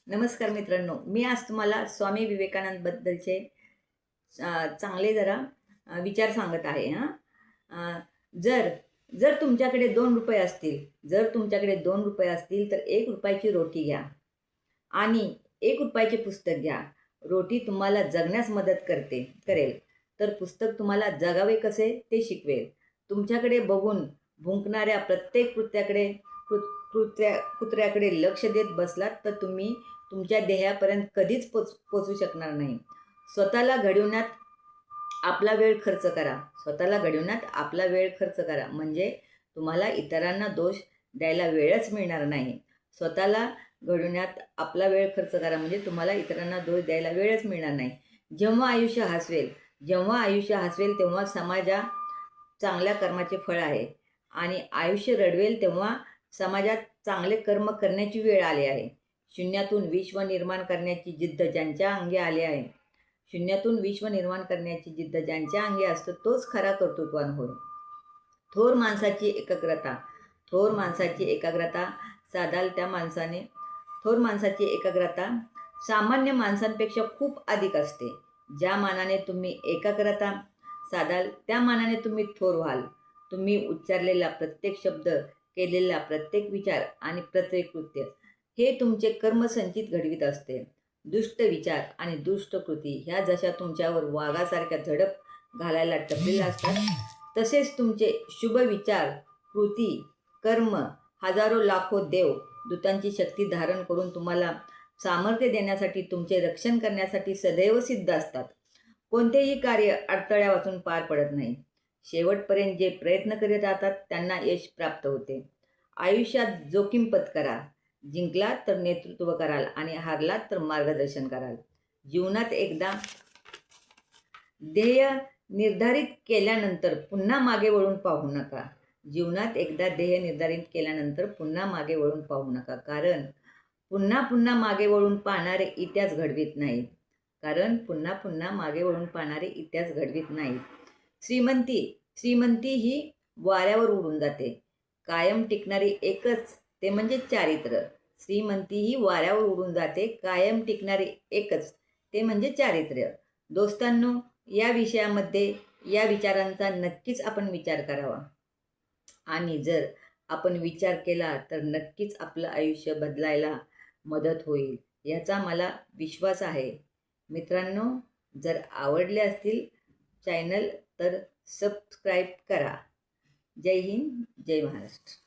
नमस्कार मित्रांनो, मी आज तुम्हाला स्वामी विवेकानंद बद्दलचे चांगले जरा विचार सांगत आहे. अ, जर जर तुमच्याकडे ₹2 असतील, तर ₹1 रोटी घ्या आणि ₹1 पुस्तक घ्या. रोटी तुम्हाला जगण्यास मदत करेल, तर पुस्तक तुम्हाला जगावे कसे ते शिकवेल. तुमच्याकडे बघून भुंकणाऱ्या प्रत्येक कुत्र्याकडे लक्ष देत बसलात तर तुम्ही तुमच्या ध्येयापर्यंत कधीच पोचू शकणार नाही. स्वतःला घडविण्यात आपला वेळ खर्च करा. म्हणजे तुम्हाला इतरांना दोष द्यायला वेळच मिळणार नाही. स्वतःला घडविण्यात आपला वेळ खर्च करा म्हणजे तुम्हाला इतरांना दोष द्यायला वेळच मिळणार नाही. जेव्हा आयुष्य हसवेल तेव्हा समाजा चांगल्या कर्माचे फळ आहे आणि आयुष्य रडवेल तेव्हा समाजात चांगले कर्म करण्याची वेळ आली आहे. शून्यातून विश्व निर्माण करण्याची जिद्द ज्यांच्या अंगी असतो तोच खरा कर्तृत्ववान होय. थोर माणसाची एकाग्रता सामान्य माणसांपेक्षा खूप अधिक असते. ज्या मानाने तुम्ही एकाग्रता साधाल त्या मानाने तुम्ही थोर व्हाल. तुम्ही उच्चारलेला प्रत्येक शब्द, केलेला प्रत्येक विचार आणि प्रत्येक कृत्य हे तुमचे कर्मसंचित घडवीत असते. दुष्ट विचार आणि दुष्ट कृती ह्या जशा तुमच्यावर वाघासारख्या झडप घालायला टपलेल्या असतात, तसेच तुमचे शुभ विचार, कृती, कर्म हजारो लाखो देव दूतांची शक्ती धारण करून तुम्हाला सामर्थ्य देण्यासाठी, तुमचे रक्षण करण्यासाठी सदैव सिद्ध असतात. कोणतेही कार्य अडथळ्यावाचून पार पडत नाही. शेवटपर्यंत जे प्रयत्न करीत राहतात त्यांना यश प्राप्त होते. आयुष्यात जोखीम पत्करा. जिंकलात तर नेतृत्व कराल आणि हारलात तर मार्गदर्शन कराल. जीवनात एकदा ध्येय निर्धारित केल्यानंतर पुन्हा मागे वळून पाहू नका. कारण पुन्हा पुन्हा मागे वळून पाहणारे इतिहास घडवीत नाहीत. श्रीमंती ही वाऱ्यावर उडून जाते. कायम टिकणारी एकच ते म्हणजे चारित्र्य. दोस्तांनो, या विचारांचा नक्कीच आपण विचार करावा आणि जर आपण विचार केला तर नक्कीच आपलं आयुष्य बदलायला मदत होईल याचा मला विश्वास आहे. मित्रांनो, जर आवडले असतील चॅनल तर सबस्क्राईब करा. जय हिंद, जय महाराष्ट्र.